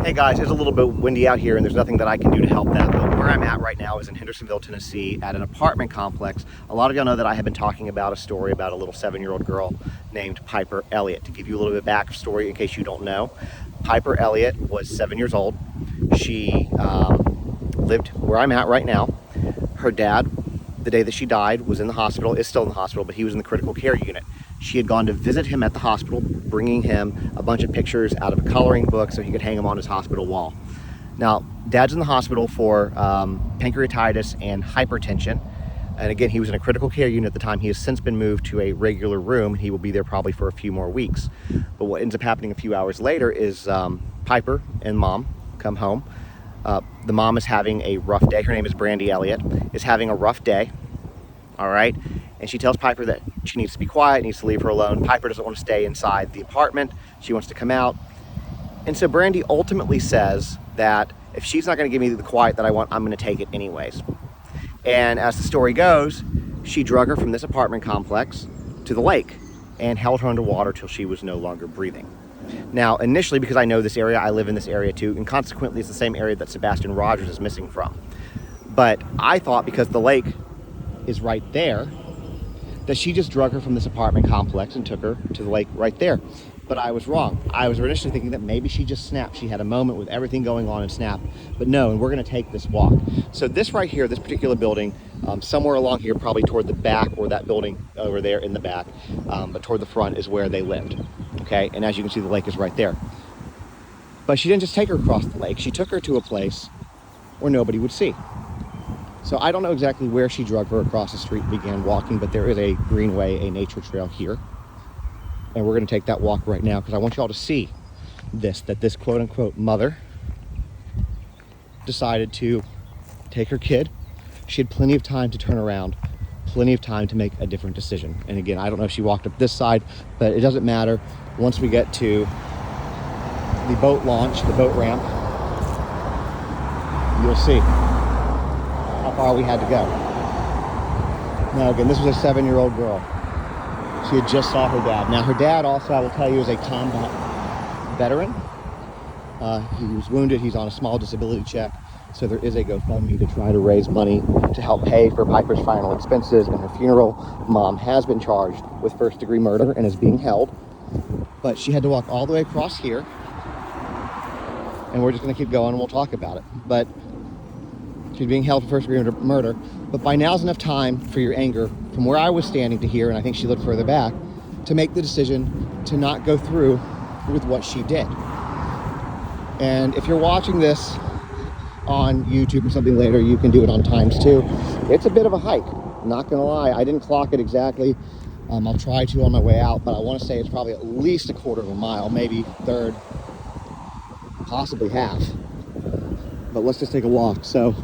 Hey guys, it's a little bit windy out here and there's nothing that I can do to help that, but where I'm at right now is in Hendersonville, Tennessee at an apartment complex. A lot of y'all know that I have been talking about a story about a little 7-year-old girl named Piper Elliott. To give you a little bit of backstory in case you don't know, Piper Elliott was 7 years old. She lived where I'm at right now. Her dad, the day that she died, was in the hospital, is still in the hospital, but he was in the critical care unit. She had gone to visit him at the hospital, bringing him a bunch of pictures out of a coloring book so he could hang them on his hospital wall. Now, Dad's in the hospital for pancreatitis and hypertension. And again, he was in a critical care unit at the time. He has since been moved to a regular room. He will be there probably for a few more weeks. But what ends up happening a few hours later is Piper and Mom come home. The mom is having a rough day. Her name is Piper Elliott, is having a rough day. All right. And she tells Piper that she needs to be quiet, needs to leave her alone. Piper doesn't want to stay inside the apartment. She wants to come out. And so Brandy ultimately says that if she's not going to give me the quiet that I want, I'm going to take it anyways. And as the story goes, she drug her from this apartment complex to the lake and held her underwater till she was no longer breathing. Now, initially, because I know this area, I live in this area too, and consequently it's the same area that Sebastian Rogers is missing from. But I thought because the lake is right there, that she just drug her from this apartment complex and took her to the lake right there. But I was wrong. I was initially thinking that maybe she just snapped. She had a moment with everything going on and snapped. But no, and we're gonna take this walk. So this right here, this particular building, somewhere along here, probably toward the back or that building over there in the back, but toward the front is where they lived, okay? And as you can see, the lake is right there. But she didn't just take her across the lake. She took her to a place where nobody would see. So I don't know exactly where she drug her across the street and began walking, but there is a greenway, a nature trail here. And we're gonna take that walk right now because I want y'all to see this, that this quote unquote mother decided to take her kid. She had plenty of time to turn around, plenty of time to make a different decision. And again, I don't know if she walked up this side, but it doesn't matter. Once we get to the boat launch, the boat ramp, you'll see how far we had to go. Now again, this was a 7-year-old girl. She had just saw her dad. Now her dad also, I will tell you, is a combat veteran. He was wounded, he's on a small disability check. So there is a GoFundMe to try to raise money to help pay for Piper's final expenses and her funeral. Mom has been charged with first-degree murder and is being held. But she had to walk all the way across here. And we're just gonna keep going and we'll talk about it. But she's being held for first-degree murder. But by now is enough time for your anger from where I was standing to here, and I think she lived further back, to make the decision to not go through with what she did. And if you're watching this on YouTube or something later, you can do it on times too. It's a bit of a hike, not gonna lie. I didn't clock it exactly. I'll try to on my way out, but I wanna say it's probably at least a quarter of a mile, maybe third, possibly half. But let's just take a walk. So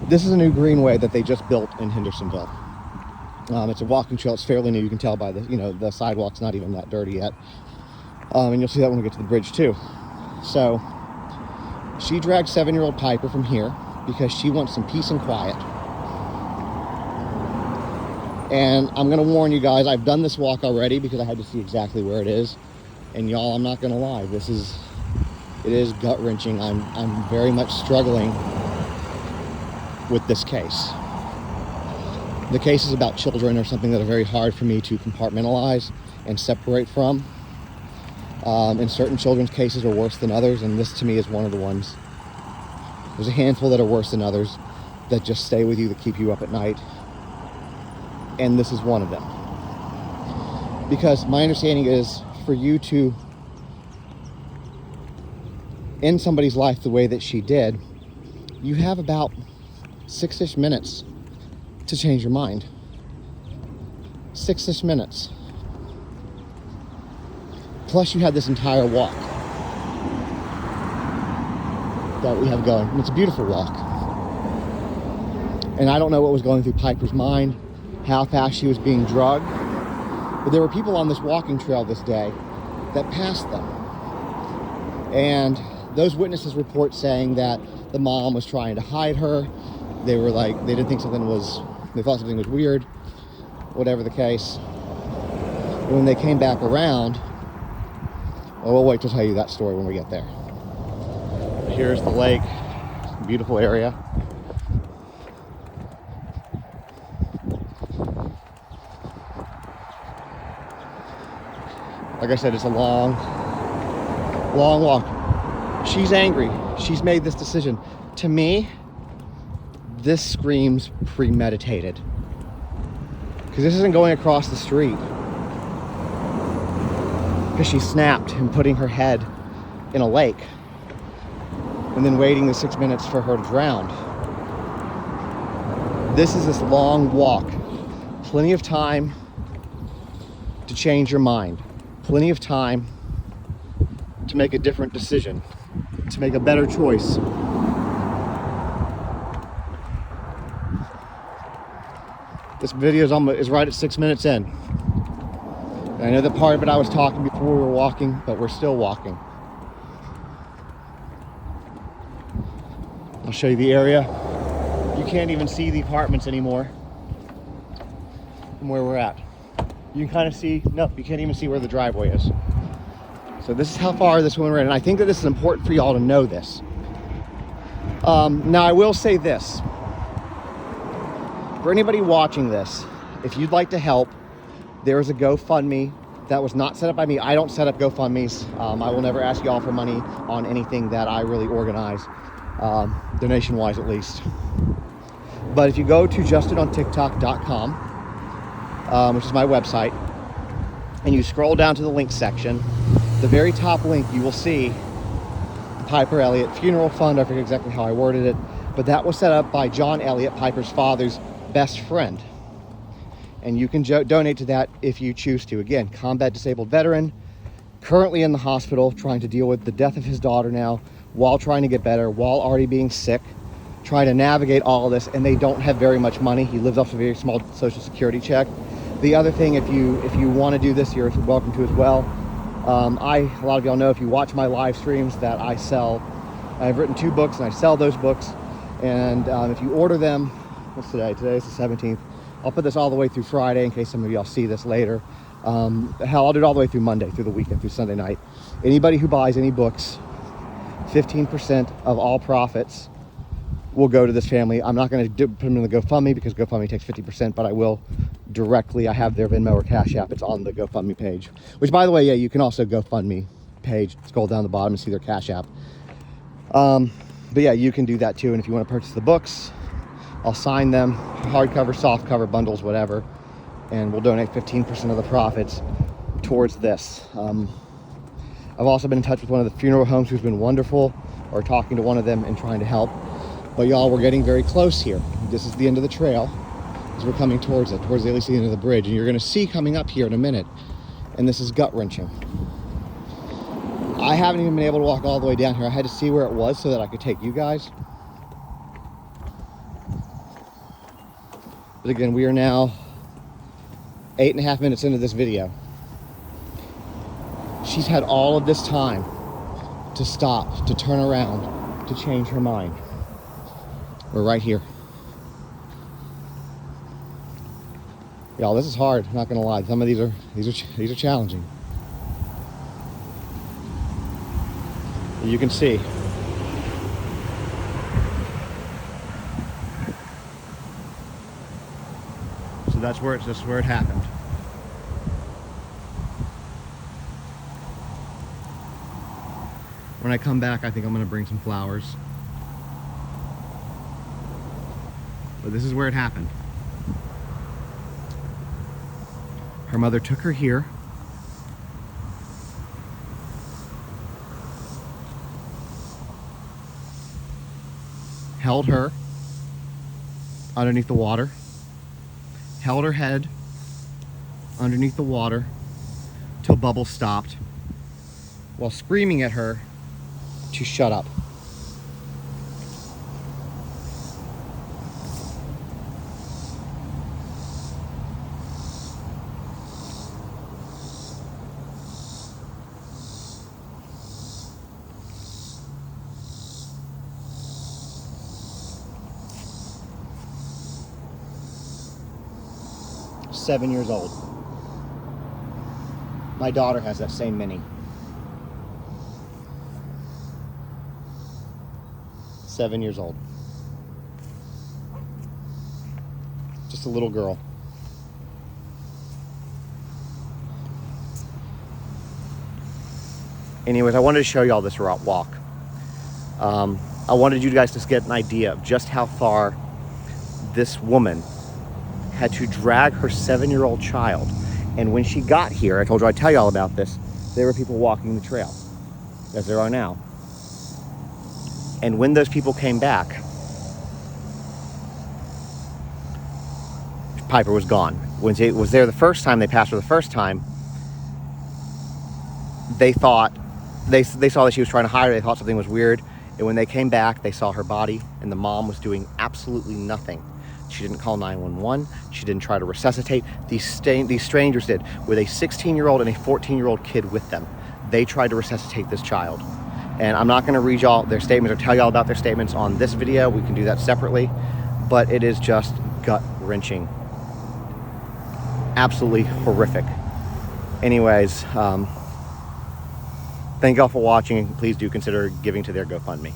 this is a new greenway that they just built in Hendersonville. It's a walking trail. It's fairly new. You can tell by the, the sidewalk's not even that dirty yet. And you'll see that when we get to the bridge too. So she dragged 7-year-old Piper from here because she wants some peace and quiet. And I'm gonna warn you guys, I've done this walk already because I had to see exactly where it is. And y'all, I'm not gonna lie, it is gut-wrenching. I'm very much struggling with this case. The case is about children, or something that are very hard for me to compartmentalize and separate from. And certain children's cases are worse than others, and this to me is one of the ones. There's a handful that are worse than others that just stay with you, that keep you up at night. And this is one of them. Because my understanding is for you to end somebody's life the way that she did, you have about 6-ish minutes to change your mind. 6-ish minutes. Plus you had this entire walk that we have going. And it's a beautiful walk. And I don't know what was going through Piper's mind, how fast she was being drugged, but there were people on this walking trail this day that passed them. And those witnesses report saying that the mom was trying to hide her. They were like, they thought something was weird, whatever the case. When they came back around, well, we'll wait to tell you that story when we get there. Here's the lake, beautiful area. Like I said, it's a long walk. She's angry. She's made this decision. To me, this screams premeditated. Because this isn't going across the street. Because she snapped and putting her head in a lake. And then waiting the 6 minutes for her to drown. This is this long walk. Plenty of time to change your mind. Plenty of time to make a different decision, to make a better choice. This video is right at 6 minutes in. And I know that part of it I was talking before we were walking, but we're still walking. I'll show you the area. You can't even see the apartments anymore from where we're at. You can kind of see, no, you can't even see where the driveway is. So this is how far this one ran, and I think that this is important for y'all to know this. Now I will say this. For anybody watching this, if you'd like to help, there is a GoFundMe that was not set up by me. I don't set up GoFundMes. I will never ask y'all for money on anything that I really organize, donation-wise at least. But if you go to justinontiktok.com, which is my website, and you scroll down to the link section, the very top link you will see the Piper Elliott Funeral Fund. I forget exactly how I worded it, but that was set up by John Elliott, Piper's father's best friend. And you can donate to that if you choose to. Again, combat disabled veteran, currently in the hospital trying to deal with the death of his daughter now, while trying to get better, while already being sick, trying to navigate all of this, and they don't have very much money. He lives off a very small Social Security check. The other thing, if you want to do this, you're welcome to as well. A lot of y'all know, if you watch my live streams, that I've written 2 books and I sell those books. And if you order them, what's today? Today's the 17th. I'll put this all the way through Friday in case some of y'all see this later. Hell, I'll do it all the way through Monday, through the weekend, through Sunday night. Anybody who buys any books, 15% of all profits will go to this family. I'm not going to put them in the GoFundMe because GoFundMe takes 50%, but I will directly. I have their Venmo or Cash App. It's on the GoFundMe page, which, by the way, yeah, you can also GoFundMe page. Scroll down the bottom and see their Cash App. But yeah, you can do that too. And if you want to purchase the books, I'll sign them, hardcover, softcover, bundles, whatever, and we'll donate 15% of the profits towards this. I've also been in touch with one of the funeral homes who's been wonderful, or talking to one of them and trying to help. But y'all, we're getting very close here. This is the end of the trail as we're coming towards it, towards at least the end of the bridge. And you're gonna see coming up here in a minute, and this is gut-wrenching. I haven't even been able to walk all the way down here. I had to see where it was so that I could take you guys. But again, we are now 8.5 minutes into this video. She's had all of this time to stop, to turn around, to change her mind. We're right here. Y'all, this is hard, I'm not gonna lie. Some of these are challenging. You can see. So that's where it happened. When I come back, I think I'm gonna bring some flowers. But this is where it happened. Her mother took her here. Held her underneath the water. Held her head underneath the water till bubbles stopped, while screaming at her to shut up. Seven years old. My daughter has that same mini. 7 years old. Just a little girl. Anyways, I wanted to show you all this walk. I wanted you guys to get an idea of just how far this woman had to drag her 7-year-old child. And when she got here, I told you I'd tell you all about this, there were people walking the trail, as there are now. And when those people came back, Piper was gone. When she was there the first time, they passed her the first time, they thought, they saw that she was trying to hide her, they thought something was weird. And when they came back, they saw her body, and the mom was doing absolutely nothing. She didn't call 911. She didn't try to resuscitate. These strangers did, with a 16-year-old and a 14-year-old kid with them. They tried to resuscitate this child. And I'm not going to read y'all their statements or tell y'all about their statements on this video. We can do that separately. But it is just gut-wrenching. Absolutely horrific. Anyways, thank y'all for watching. Please do consider giving to their GoFundMe.